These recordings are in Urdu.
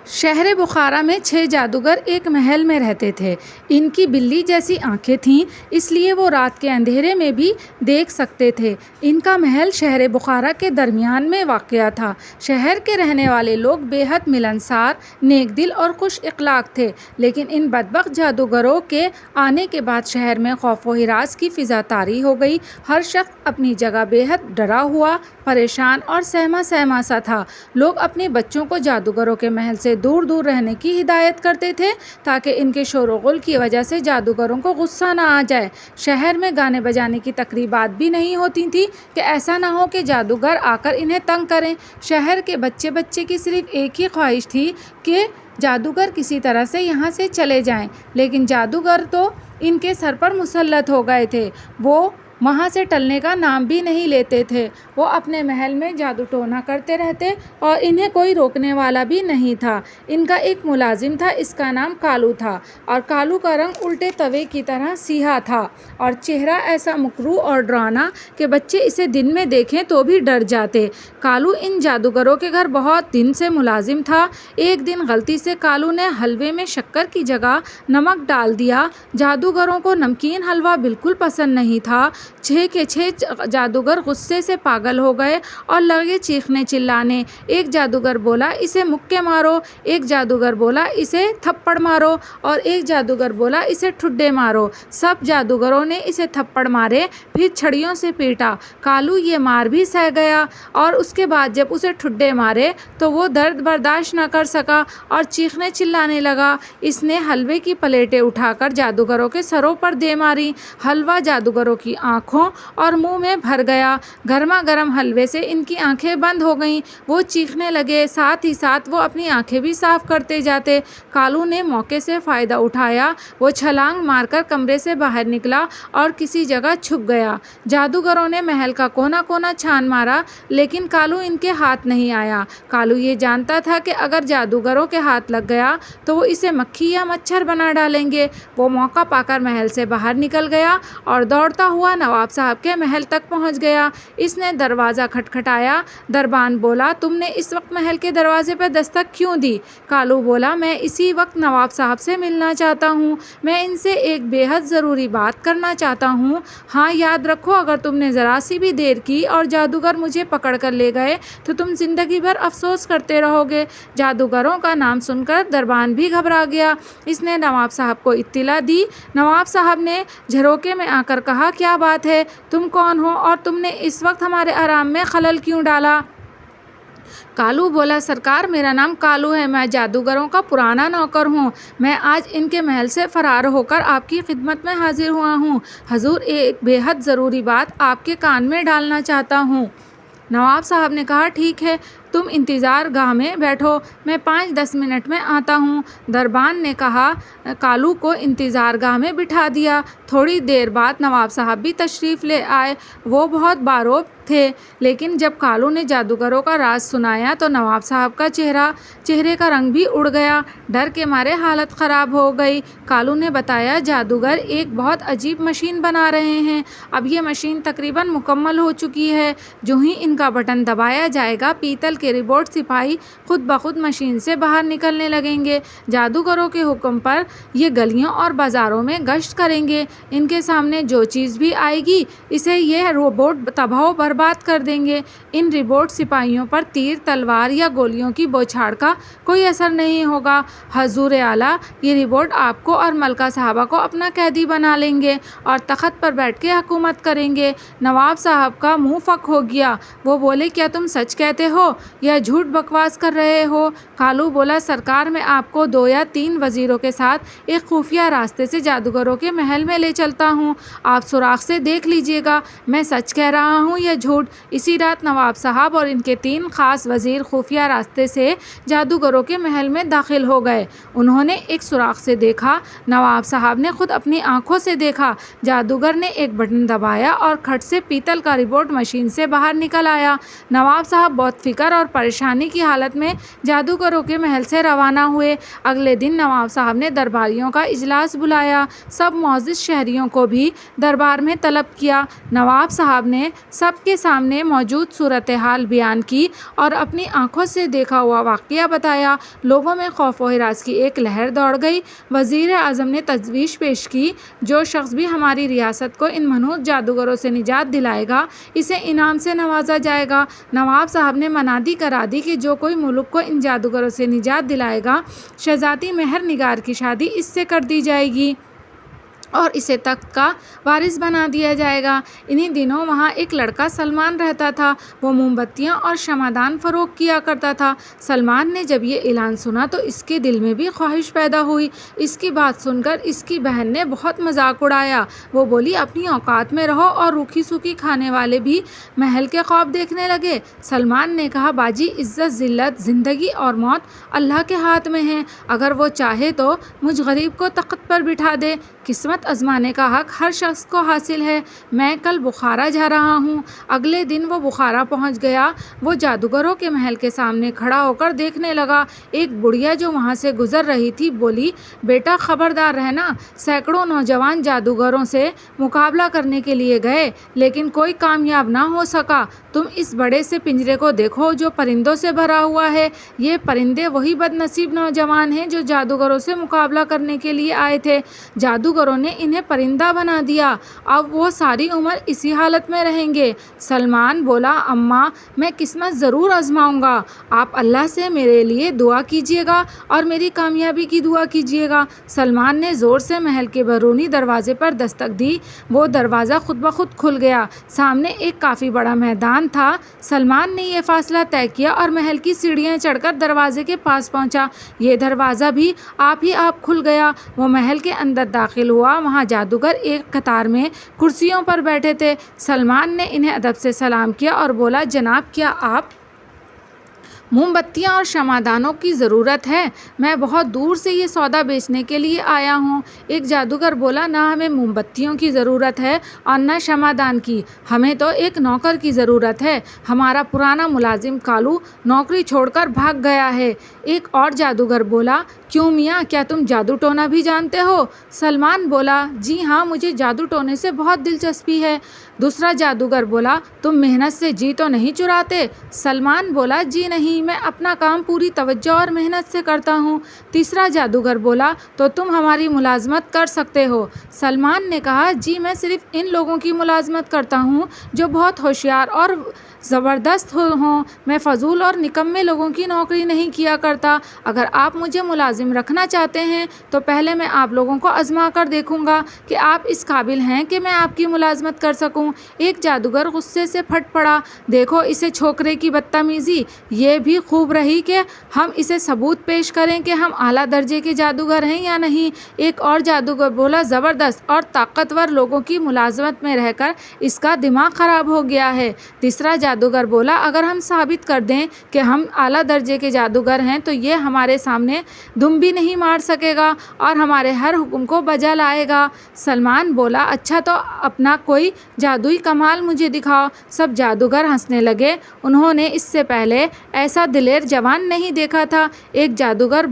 شہر بخارا میں 6 جادوگر ایک محل میں رہتے تھے۔ ان کی بلی جیسی آنکھیں تھیں، اس لیے وہ رات کے اندھیرے میں بھی دیکھ سکتے تھے۔ ان کا محل شہر بخارا کے درمیان میں واقع تھا۔ شہر کے رہنے والے لوگ بے حد ملنسار، نیک دل اور خوش اخلاق تھے، لیکن ان بدبخت جادوگروں کے آنے کے بعد شہر میں خوف و ہراس کی فضا طاری ہو گئی۔ ہر شخص اپنی جگہ بے حد ڈرا ہوا، پریشان اور سہما سہما سا تھا۔ لوگ اپنے بچوں کو جادوگروں کے محل سے دور دور رہنے کی ہدایت کرتے تھے تاکہ ان کے شور و غل کی وجہ سے جادوگروں کو غصہ نہ آ جائے۔ شہر میں گانے بجانے کی تقریبات بھی نہیں ہوتی تھیں کہ ایسا نہ ہو کہ جادوگر آ کر انہیں تنگ کریں۔ شہر کے بچے کی صرف ایک ہی خواہش تھی کہ جادوگر کسی طرح سے یہاں سے چلے جائیں، لیکن جادوگر تو ان کے سر پر مسلط ہو گئے تھے۔ وہ وہاں سے ٹلنے کا نام بھی نہیں لیتے تھے۔ وہ اپنے محل میں جادو ٹونا کرتے رہتے اور انہیں کوئی روکنے والا بھی نہیں تھا۔ ان کا ایک ملازم تھا، اس کا نام کالو تھا، اور کالو کا رنگ الٹے توے کی طرح سیاہ تھا اور چہرہ ایسا مکروہ اور ڈراؤنا کہ بچے اسے دن میں دیکھیں تو بھی ڈر جاتے۔ کالو ان جادوگروں کے گھر بہت دن سے ملازم تھا۔ ایک دن غلطی سے کالو نے حلوے میں شکر کی جگہ نمک ڈال دیا۔ جادوگروں کو نمکین حلوہ بالکل پسند نہیں تھا۔ 6 کے 6 جادوگر غصے سے پاگل ہو گئے اور لگے چیخنے چلانے۔ ایک جادوگر بولا اسے مکے مارو، ایک جادوگر بولا اسے تھپڑ مارو، اور ایک جادوگر بولا اسے ٹھڈے مارو۔ سب جادوگروں نے اسے تھپڑ مارے، پھر چھڑیوں سے پیٹا۔ کالو یہ مار بھی سہ گیا، اور اس کے بعد جب اسے ٹھڈے مارے تو وہ درد برداشت نہ کر سکا اور چیخنے چلانے لگا۔ اس نے حلوے کی پلیٹیں اٹھا کر جادوگروں کے سروں پر دے ماری۔ حلوہ جادوگروں کی آنکھوں اور منہ میں بھر گیا۔ گرما گرم حلوے سے ان کی آنکھیں بند ہو گئیں۔ وہ چیخنے لگے، ساتھ ہی ساتھ وہ اپنی آنکھیں بھی صاف کرتے جاتے۔ کالو نے موقع سے فائدہ اٹھایا۔ وہ چھلانگ مار کر کمرے سے باہر نکلا اور کسی جگہ چھپ گیا۔ جادوگروں نے محل کا کونا کونا چھان مارا، لیکن کالو ان کے ہاتھ نہیں آیا۔ کالو یہ جانتا تھا کہ اگر جادوگروں کے ہاتھ لگ گیا تو وہ اسے مکھی یا مچھر بنا ڈالیں گے۔ وہ موقع پا کر محل سے باہر نکل گیا اور دوڑتا ہوا نواب صاحب کے محل تک پہنچ گیا۔ اس نے دروازہ کھٹکھٹایا۔ دربان بولا، تم نے اس وقت محل کے دروازے پر دستک کیوں دی؟ کالو بولا، میں اسی وقت نواب صاحب سے ملنا چاہتا ہوں۔ میں ان سے ایک بے حد ضروری بات کرنا چاہتا ہوں۔ ہاں، یاد رکھو، اگر تم نے ذرا سی بھی دیر کی اور جادوگر مجھے پکڑ کر لے گئے تو تم زندگی بھر افسوس کرتے رہو گے۔ جادوگروں کا نام سن کر دربان بھی گھبرا گیا۔ اس نے نواب صاحب کو اطلاع دی۔ نواب صاحب نے جھروکے میں آ کر کہا، کیا بات ہے؟ تم کون ہو اور تم نے اس وقت ہمارے آرام میں خلل کیوں ڈالا؟ کالو بولا، سرکار، میرا نام کالو ہے، میں جادوگروں کا پرانا نوکر ہوں۔ میں آج ان کے محل سے فرار ہو کر آپ کی خدمت میں حاضر ہوا ہوں۔ حضور، ایک بے حد ضروری بات آپ کے کان میں ڈالنا چاہتا ہوں۔ نواب صاحب نے کہا، ٹھیک ہے، تم انتظار گاہ میں بیٹھو، میں 5-10 منٹ میں آتا ہوں۔ دربان نے کہا، کالو کو انتظار گاہ میں بٹھا دیا۔ تھوڑی دیر بعد نواب صاحب بھی تشریف لے آئے۔ وہ بہت باروب تھے، لیکن جب کالو نے جادوگروں کا راز سنایا تو نواب صاحب کا چہرے کا رنگ بھی اڑ گیا۔ ڈر کے مارے حالت خراب ہو گئی۔ کالو نے بتایا، جادوگر ایک بہت عجیب مشین بنا رہے ہیں۔ اب یہ مشین تقریباً مکمل ہو چکی ہے۔ جو ہی ان کا بٹن دبایا جائے گا، پیتل کے ربوٹ سپاہی خود بخود مشین سے باہر نکلنے لگیں گے۔ جادوگروں کے حکم پر یہ گلیوں اور بازاروں میں گشت کریں گے۔ ان کے سامنے جو چیز بھی آئے گی، اسے یہ روبوٹ تباہ و برباد کر دیں گے۔ ان ربوٹ سپاہیوں پر تیر، تلوار یا گولیوں کی بوچھاڑ کا کوئی اثر نہیں ہوگا۔ حضور اعلیٰ، یہ ربوٹ آپ کو اور ملکہ صاحبہ کو اپنا قیدی بنا لیں گے اور تخت پر بیٹھ کے حکومت کریں گے۔ نواب صاحب کا منہ فک ہو گیا۔ وہ بولے، کیا تم سچ کہتے ہو یا جھوٹ بکواس کر رہے ہو؟ کالو بولا، سرکار، میں آپ کو 2 یا 3 وزیروں کے ساتھ ایک خفیہ راستے سے جادوگروں کے محل میں لے چلتا ہوں۔ آپ سراغ سے دیکھ لیجیے گا میں سچ کہہ رہا ہوں یا جھوٹ۔ اسی رات نواب صاحب اور ان کے 3 خاص وزیر خفیہ راستے سے جادوگروں کے محل میں داخل ہو گئے۔ انہوں نے ایک سراغ سے دیکھا۔ نواب صاحب نے خود اپنی آنکھوں سے دیکھا۔ جادوگر نے ایک بٹن دبایا اور کھٹ سے پیتل کا ربوٹ مشین سے باہر نکل آیا۔ نواب صاحب بہت فکر اور پریشانی کی حالت میں جادوگروں کے محل سے روانہ ہوئے۔ اگلے دن نواب صاحب نے درباریوں کا اجلاس بلایا، سب معزز شہریوں کو بھی دربار میں طلب کیا۔ نواب صاحب نے سب کے سامنے موجود صورتحال بیان کی اور اپنی آنکھوں سے دیکھا ہوا واقعہ بتایا۔ لوگوں میں خوف و ہراس کی ایک لہر دوڑ گئی۔ وزیر اعظم نے تجویز پیش کی، جو شخص بھی ہماری ریاست کو ان منحوس جادوگروں سے نجات دلائے گا، اسے انعام سے نوازا جائے گا۔ نواب صاحب نے منادی کرا دی کہ جو کوئی ملک کو ان جادوگروں سے نجات دلائے گا، شہزادی مہر نگار کی شادی اس سے کر دی جائے گی اور اسے تخت کا وارث بنا دیا جائے گا۔ انہی دنوں وہاں ایک لڑکا سلمان رہتا تھا۔ وہ موم بتیاں اور شمعدان فروخت کیا کرتا تھا۔ سلمان نے جب یہ اعلان سنا تو اس کے دل میں بھی خواہش پیدا ہوئی۔ اس کی بات سن کر اس کی بہن نے بہت مذاق اڑایا۔ وہ بولی، اپنی اوقات میں رہو، اور روکھی سوکھی کھانے والے بھی محل کے خواب دیکھنے لگے۔ سلمان نے کہا، باجی، عزت ذلت، زندگی اور موت اللہ کے ہاتھ میں ہیں۔ اگر وہ چاہے تو مجھ غریب کو تخت پر بٹھا دے۔ قسمت آزمانے کا حق ہر شخص کو حاصل ہے۔ میں کل بخارا جا رہا ہوں۔ اگلے دن وہ بخارا پہنچ گیا۔ وہ جادوگروں کے محل کے سامنے کھڑا ہو کر دیکھنے لگا۔ ایک بڑھیا جو وہاں سے گزر رہی تھی بولی، بیٹا خبردار رہنا، سینکڑوں نوجوان جادوگروں سے مقابلہ کرنے کے لیے گئے لیکن کوئی کامیاب نہ ہو سکا۔ تم اس بڑے سے پنجرے کو دیکھو جو پرندوں سے بھرا ہوا ہے۔ یہ پرندے وہی بد نصیب نوجوان ہیں جو جادوگروں سے مقابلہ کرنے کے لیے آئے تھے۔ جادوگروں نے انہیں پرندہ بنا دیا۔ اب وہ ساری عمر اسی حالت میں رہیں گے۔ سلمان بولا، اماں، میں قسمت ضرور آزماؤں گا۔ آپ اللہ سے میرے لیے دعا کیجیے گا اور میری کامیابی کی دعا کیجیے گا۔ سلمان نے زور سے محل کے بیرونی دروازے پر دستک دی۔ وہ دروازہ خود بخود کھل گیا۔ سامنے ایک کافی بڑا میدان تھا۔ سلمان نے یہ فاصلہ طے کیا اور محل کی سیڑھیاں چڑھ کر دروازے کے پاس پہنچا۔ یہ دروازہ بھی آپ ہی آپ کھل گیا۔ وہ محل کے اندر داخل ہوا۔ وہاں جادوگر ایک قطار میں کرسیوں پر بیٹھے تھے۔ سلمان نے انہیں ادب سے سلام کیا اور بولا، جناب، کیا آپ موم بتیاں اور شمعدانوں کی ضرورت ہے؟ میں بہت دور سے یہ سودا بیچنے کے لیے آیا ہوں۔ ایک جادوگر بولا، نہ ہمیں موم بتیوں کی ضرورت ہے اور نہ شمعدان کی، ہمیں تو ایک نوکر کی ضرورت ہے۔ ہمارا پرانا ملازم کالو نوکری چھوڑ کر بھاگ گیا ہے۔ ایک اور جادوگر بولا، کیوں میاں، کیا تم جادو ٹونا بھی جانتے ہو؟ سلمان بولا، جی ہاں، مجھے جادو ٹونے سے بہت دلچسپی ہے۔ دوسرا جادوگر بولا، تم محنت سے جی تو نہیں چراتے؟ سلمان بولا، جی نہیں، میں اپنا کام پوری توجہ اور محنت سے کرتا ہوں۔ تیسرا جادوگر بولا، تو تم ہماری ملازمت کر سکتے ہو؟ سلمان نے کہا، جی میں صرف ان لوگوں کی ملازمت کرتا ہوں جو بہت ہوشیار اور زبردست ہوں۔ میں فضول اور نکمے لوگوں کی نوکری نہیں کیا کرتا۔ اگر آپ مجھے ملازم رکھنا چاہتے ہیں تو پہلے میں آپ لوگوں کو آزما کر دیکھوں گا کہ آپ اس قابل ہیں کہ میں آپ کی ملازمت کر سکوں۔ ایک جادوگر غصے سے پھٹ پڑا، دیکھو اسے چھوکرے کی بدتمیزی، یہ بھی خوب رہی کہ ہم اسے ثبوت پیش کریں کہ ہم اعلیٰ درجے کے جادوگر ہیں یا نہیں۔ ایک اور جادوگر بولا، زبردست اور طاقتور لوگوں کی ملازمت میں رہ کر اس کا دماغ خراب ہو گیا ہے۔ تیسرا جادوگر بولا، اگر ہم ثابت کر دیں کہ ہم اعلیٰ درجے کے جادوگر ہیں تو یہ ہمارے سامنے دم بھی نہیں مار سکے گا اور ہمارے ہر حکم کو بجا لائے گا۔ سلمان بولا، اچھا تو اپنا کوئی جادوئی کمال مجھے دکھاؤ۔ سب جادوگر ہنسنے لگے۔ انہوں نے اس سے پہلے ایسا دلیر جوان نہیں دیکھا تھا۔ ایک جادوگر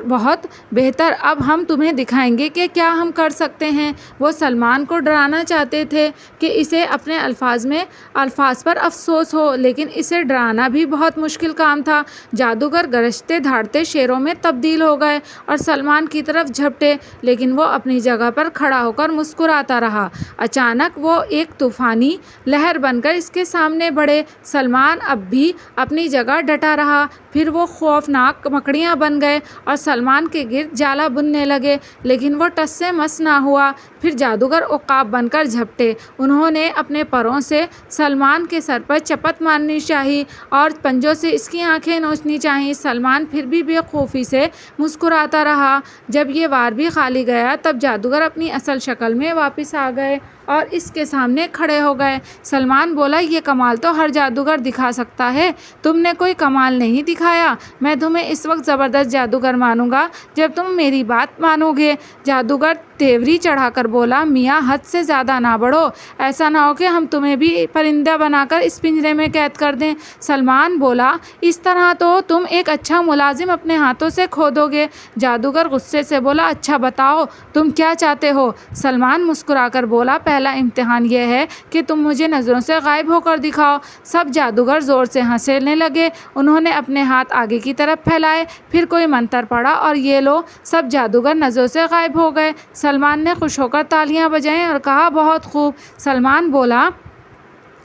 بہت بہتر، اب ہم تمہیں دکھائیں گے کہ کیا ہم کر سکتے ہیں۔ وہ سلمان کو ڈرانا چاہتے تھے کہ اسے اپنے الفاظ پر افسوس ہو، لیکن اسے ڈرانا بھی بہت مشکل کام تھا۔ جادوگر گرجتے دھاڑتے شیروں میں تبدیل ہو گئے اور سلمان کی طرف جھپٹے، لیکن وہ اپنی جگہ پر کھڑا ہو کر مسکراتا رہا۔ اچانک وہ ایک طوفانی لہر بن کر اس کے سامنے بڑھے۔ سلمان اب بھی اپنی جگہ ڈٹا رہا، پھر وہ خوفناک مکڑیاں بن گئے اور سلمان کے گرد جالا بننے لگے، لیکن وہ ٹس سے مس نہ ہوا۔ پھر جادوگر عقاب بن کر جھپٹے۔ انہوں نے اپنے پروں سے سلمان کے سر پر چپت مارنی چاہی اور پنجوں سے اس کی آنکھیں نوچنی چاہی۔ سلمان پھر بھی بے خوفی سے مسکراتا رہا۔ جب یہ وار بھی خالی گیا تب جادوگر اپنی اصل شکل میں واپس آ گئے اور اس کے سامنے کھڑے ہو گئے۔ سلمان بولا، یہ کمال تو ہر جادوگر دکھا سکتا ہے، تم نے کوئی کمال نہیں دکھایا۔ میں تمہیں اس وقت زبردست جادوگر مانوں گا جب تم میری بات مانو گے۔ جادوگر تیوری چڑھا کر بولا، میاں حد سے زیادہ نہ بڑھو، ایسا نہ ہو کہ ہم تمہیں بھی پرندہ بنا کر اس پنجرے میں قید کر دیں۔ سلمان بولا، اس طرح تو تم ایک اچھا ملازم اپنے ہاتھوں سے کھو دو گے۔ جادوگر غصے سے بولا، اچھا بتاؤ تم کیا چاہتے ہو؟ سلمان مسکرا کر بولا، پہلا امتحان یہ ہے کہ تم مجھے نظروں سے غائب ہو کر دکھاؤ۔ سب جادوگر زور سے ہنسنے لگے۔ انہوں نے اپنے ہاتھ آگے کی طرف پھیلائے، پھر کوئی منتر پڑھا اور یہ لو سب جادوگر نظروں سے غائب ہو گئے۔ سلمان نے خوش ہو کر تالیاں بجائیں اور کہا، بہت خوب۔ سلمان بولا،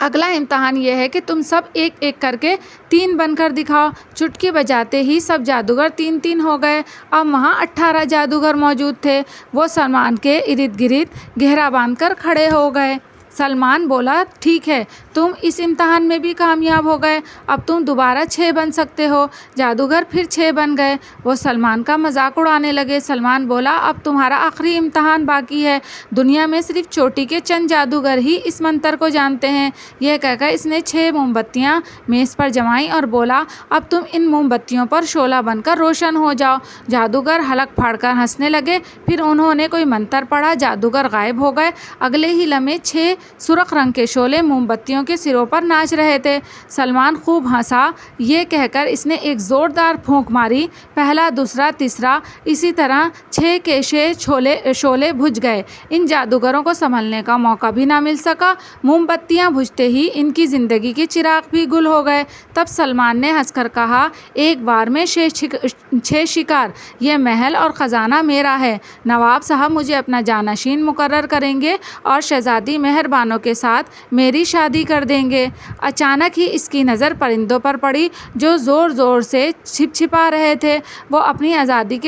اگلا امتحان یہ ہے کہ تم سب ایک ایک کر کے 3 بن کر دکھاؤ۔ چٹکی بجاتے ہی سب جادوگر 3 ہو گئے۔ اب وہاں 18 جادوگر موجود تھے۔ وہ سلمان کے ارد گرد گھیرا باندھ کر کھڑے ہو گئے۔ سلمان بولا، ٹھیک ہے، تم اس امتحان میں بھی کامیاب ہو گئے، اب تم دوبارہ 6 بن سکتے ہو۔ جادوگر پھر 6 بن گئے۔ وہ سلمان کا مذاق اڑانے لگے۔ سلمان بولا، اب تمہارا آخری امتحان باقی ہے۔ دنیا میں صرف چوٹی کے چند جادوگر ہی اس منتر کو جانتے ہیں۔ یہ کہہ کر اس نے 6 موم بتیاں میز پر جمائیں اور بولا، اب تم ان موم بتیوں پر شعلہ بن کر روشن ہو جاؤ۔ جادوگر حلق پھاڑ کر ہنسنے لگے۔ پھر انہوں نے کوئی منتر پڑھا، جادوگر غائب ہو گئے۔ اگلے ہی لمحے 6 سرخ رنگ کے شعلے موم بتیوں کے سروں پر ناچ رہے تھے۔ سلمان خوب ہنسا۔ یہ کہہ کر اس نے ایک زوردار پھونک ماری۔ پہلا، دوسرا، تیسرا، اسی طرح 6 کے 6 شعلے بجھ گئے۔ ان جادوگروں کو سنبھلنے کا موقع بھی نہ مل سکا۔ موم بتیاں بجھتے ہی ان کی زندگی کے چراغ بھی گل ہو گئے۔ تب سلمان نے ہنس کر کہا، ایک بار میں 6 شکار، یہ محل اور خزانہ میرا ہے۔ نواب صاحب مجھے اپنا جانشین مقرر کریں گے اور شہزادی مہر بانو کے ساتھ میری شادی کر دیں گے۔ اچانک ہی اس کی نظر پرندوں پر پڑی جو زور زور سے چھپا رہے تھے۔ وہ اپنی آزادی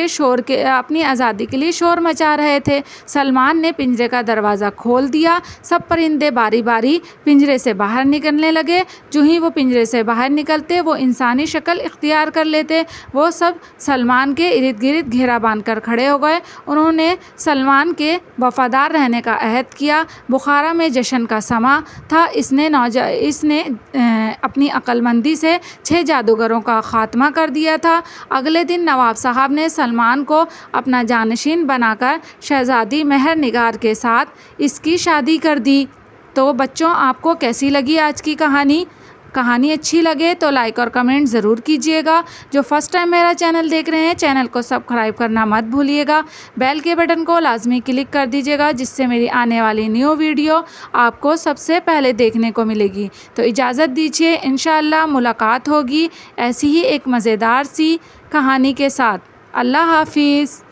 کے لیے شور مچا رہے تھے۔ سلمان نے پنجرے کا دروازہ کھول دیا۔ سب پرندے باری باری پنجرے سے باہر نکلنے لگے۔ جو ہی وہ پنجرے سے باہر نکلتے وہ انسانی شکل اختیار کر لیتے۔ وہ سب سلمان کے ارد گرد گھیرا باندھ کر کھڑے ہو گئے۔ انہوں نے سلمان کے وفادار رہنے کا عہد کیا۔ بخارا میں جشن کا سماں تھا۔ اس نے اپنی عقل مندی سے 6 جادوگروں کا خاتمہ کر دیا تھا۔ اگلے دن نواب صاحب نے سلمان کو اپنا جانشین بنا کر شہزادی مہر نگار کے ساتھ اس کی شادی کر دی۔ تو بچوں، آپ کو کیسی لگی آج کی کہانی؟ کہانی اچھی لگے تو لائک اور کمنٹ ضرور کیجیے گا۔ جو فرسٹ ٹائم میرا چینل دیکھ رہے ہیں، چینل کو سبسکرائب کرنا مت بھولیے گا۔ بیل کے بٹن کو لازمی کلک کر دیجیے گا، جس سے میری آنے والی نیو ویڈیو آپ کو سب سے پہلے دیکھنے کو ملے گی۔ تو اجازت دیجیے، انشاءاللہ ملاقات ہوگی ایسی ہی ایک مزیدار سی کہانی کے ساتھ۔ اللہ حافظ۔